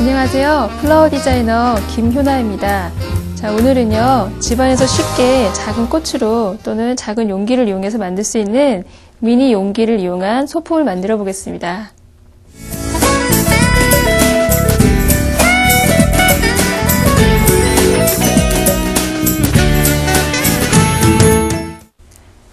안녕하세요. 플라워 디자이너 김효나입니다. 자, 오늘은요, 집안에서 쉽게 작은 꽃으로 또는 작은 용기를 이용해서 만들 수 있는 미니 용기를 이용한 소품을 만들어 보겠습니다.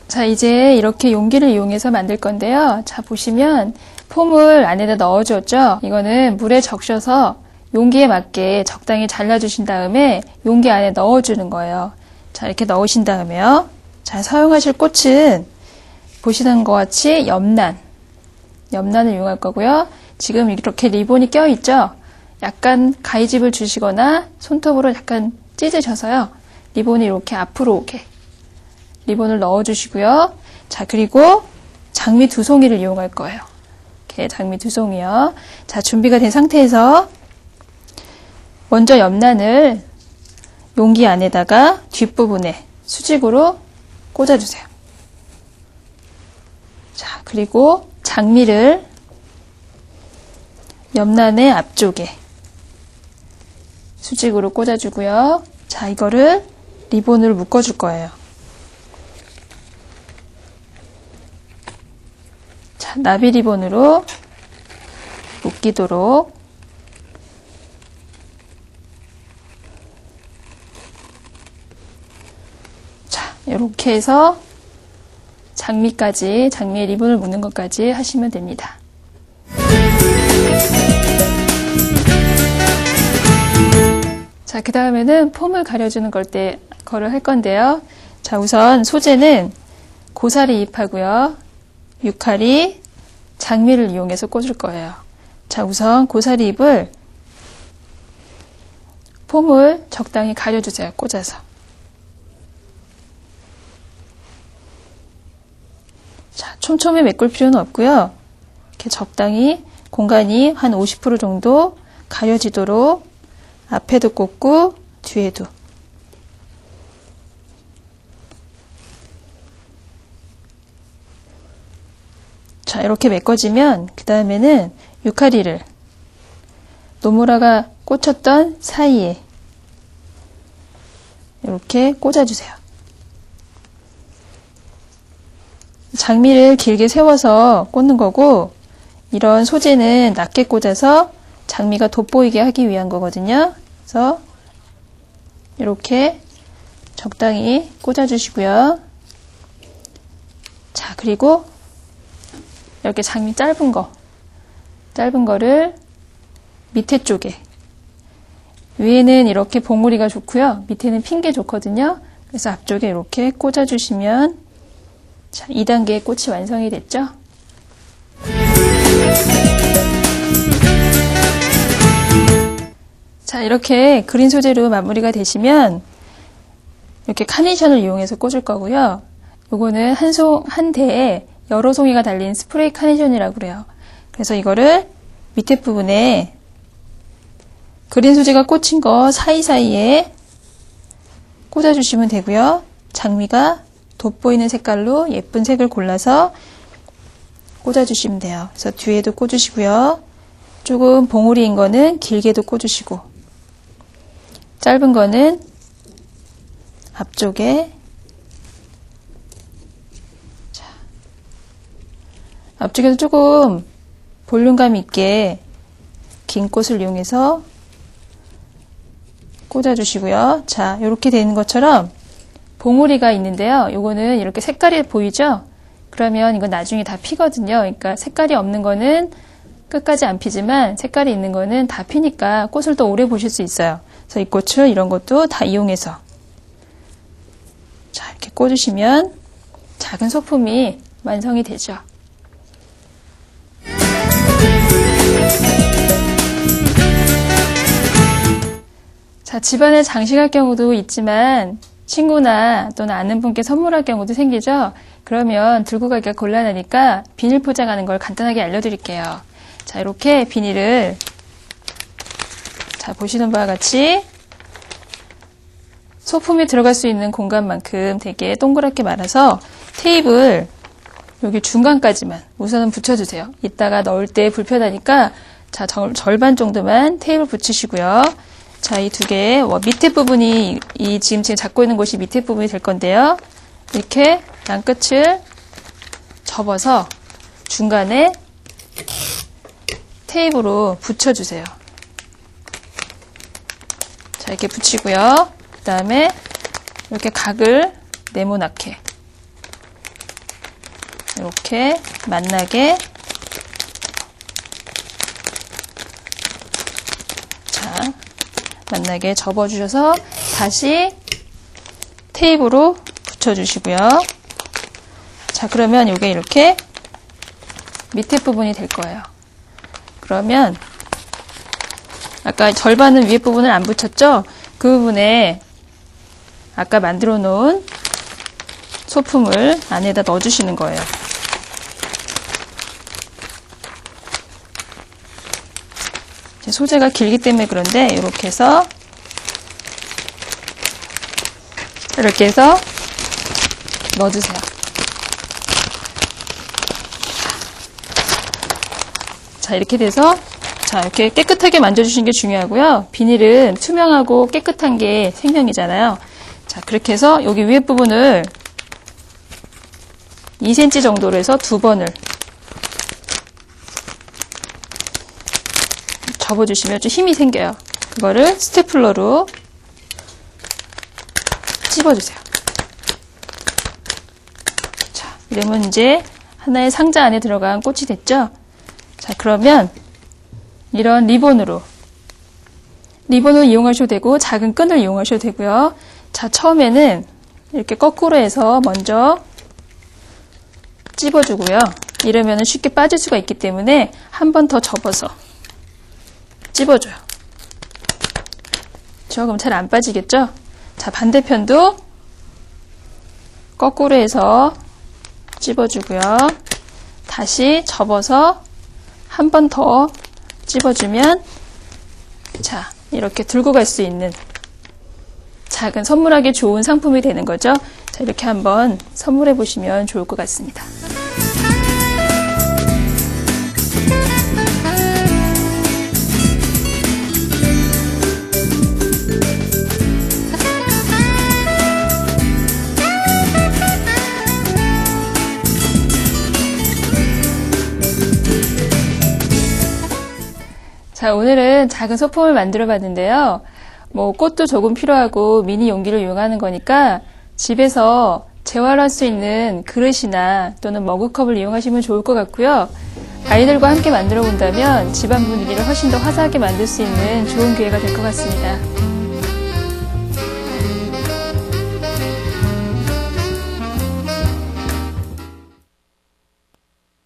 자, 이제 이렇게 용기를 이용해서 만들 건데요. 자, 보시면 폼을 안에다 넣어줬죠? 이거는 물에 적셔서 용기에 맞게 적당히 잘라주신 다음에 용기 안에 넣어주는 거예요. 자, 이렇게 넣으신 다음에요. 자, 사용하실 꽃은 보시는 것 같이 염란을 이용할 거고요. 지금 이렇게 리본이 껴있죠? 약간 가위집을 주시거나 손톱으로 약간 찢으셔서요. 리본이 이렇게 앞으로 오게 리본을 넣어주시고요. 자, 그리고 장미 2송이를 이용할 거예요. 이렇게 장미 2송이요. 자, 준비가 된 상태에서 먼저 염란을 용기 안에다가 뒷부분에 수직으로 꽂아주세요. 자, 그리고 장미를 염란의 앞쪽에 수직으로 꽂아주고요. 자, 이거를 리본으로 묶어줄 거예요. 자, 나비 리본으로 묶이도록 자, 이렇게 해서 장미의 리본을 묶는 것까지 하시면 됩니다. 자, 그 다음에는 폼을 가려주는 거를 할 건데요. 자, 우선 소재는 고사리 잎하고요. 유칼이 장미를 이용해서 꽂을 거예요. 자, 우선 고사리 잎을 폼을 적당히 가려주세요. 꽂아서. 자, 촘촘히 메꿀 필요는 없고요. 이렇게 적당히 공간이 한 50% 정도 가려지도록 앞에도 꽂고 뒤에도. 자, 이렇게 메꿔지면 그 다음에는 유카리를 노무라가 꽂혔던 사이에 이렇게 꽂아주세요. 장미를 길게 세워서 꽂는 거고 이런 소재는 낮게 꽂아서 장미가 돋보이게 하기 위한 거거든요. 그래서 이렇게 적당히 꽂아주시고요. 자, 그리고 이렇게 장미 짧은 거를 밑에 쪽에 위에는 이렇게 봉우리가 좋고요. 밑에는 핀 게 좋거든요. 그래서 앞쪽에 이렇게 꽂아주시면 자, 2단계의 꽃이 완성이 됐죠. 자, 이렇게 그린 소재로 마무리가 되시면 이렇게 카네이션을 이용해서 꽂을 거고요. 요거는 한 대에 여러 송이가 달린 스프레이 카네이션이라고 그래요. 그래서 이거를 밑에 부분에 그린 소재가 꽂힌 거 사이사이에 꽂아주시면 되고요. 장미가 돋보이는 색깔로 예쁜 색을 골라서 꽂아주시면 돼요. 그래서 뒤에도 꽂으시고요. 조금 봉우리인 거는 길게도 꽂으시고 짧은 거는 앞쪽에 앞쪽에도 조금 볼륨감 있게 긴 꽃을 이용해서 꽂아주시고요. 자, 이렇게 되는 것처럼 봉우리가 있는데요. 요거는 이렇게 색깔이 보이죠? 그러면 이건 나중에 다 피거든요. 그러니까 색깔이 없는 거는 끝까지 안 피지만 색깔이 있는 거는 다 피니까 꽃을 더 오래 보실 수 있어요. 그래서 이 꽃을 이런 것도 다 이용해서 자, 이렇게 꽂으시면 작은 소품이 완성이 되죠. 자, 집안에 장식할 경우도 있지만 친구나 또는 아는 분께 선물할 경우도 생기죠. 그러면 들고 가기가 곤란하니까 비닐 포장하는 걸 간단하게 알려드릴게요. 자, 이렇게 비닐을 자, 보시는 바와 같이 소품이 들어갈 수 있는 공간만큼 되게 동그랗게 말아서 테이프를 여기 중간까지만 우선은 붙여주세요. 이따가 넣을 때 불편하니까 자, 절반 정도만 테이프를 붙이시고요. 자, 이 두 개, 밑에 부분이, 지금 제가 잡고 있는 곳이 밑에 부분이 될 건데요. 이렇게 양끝을 접어서 중간에 테이프로 붙여주세요. 자, 이렇게 붙이고요. 그 다음에 이렇게 각을 네모나게 이렇게 만나게 만나게 접어주셔서 다시 테이프로 붙여주시고요. 자, 그러면 이게 이렇게 밑에 부분이 될 거예요. 그러면 아까 절반은 위에 부분을 안 붙였죠? 그 부분에 아까 만들어 놓은 소품을 안에다 넣어주시는 거예요. 소재가 길기 때문에 그런데 이렇게 해서 넣어주세요. 자, 이렇게 돼서 자, 이렇게 깨끗하게 만져주시는 게 중요하고요. 비닐은 투명하고 깨끗한 게 생명이잖아요. 자, 그렇게 해서 여기 위에 부분을 2cm 정도로 해서 2번을 접어주시면 좀 힘이 생겨요. 그거를 스테플러로 찝어주세요. 자, 이러면 이제 하나의 상자 안에 들어간 꽃이 됐죠? 자, 그러면 이런 리본으로 이용하셔도 되고 작은 끈을 이용하셔도 되고요. 자, 처음에는 이렇게 거꾸로 해서 먼저 찝어주고요. 이러면 쉽게 빠질 수가 있기 때문에 한 번 더 접어서 찝어줘요. 그럼 잘 안 빠지겠죠? 자, 반대편도 거꾸로 해서 찝어주고요. 다시 접어서 한 번 더 찝어주면 자, 이렇게 들고 갈 수 있는 작은 선물하기 좋은 상품이 되는 거죠. 자, 이렇게 한번 선물해 보시면 좋을 것 같습니다. 자, 오늘은 작은 소품을 만들어 봤는데요. 꽃도 조금 필요하고 미니 용기를 이용하는 거니까 집에서 재활할 수 있는 그릇이나 또는 머그컵을 이용하시면 좋을 것 같고요. 아이들과 함께 만들어 본다면 집안 분위기를 훨씬 더 화사하게 만들 수 있는 좋은 기회가 될 것 같습니다.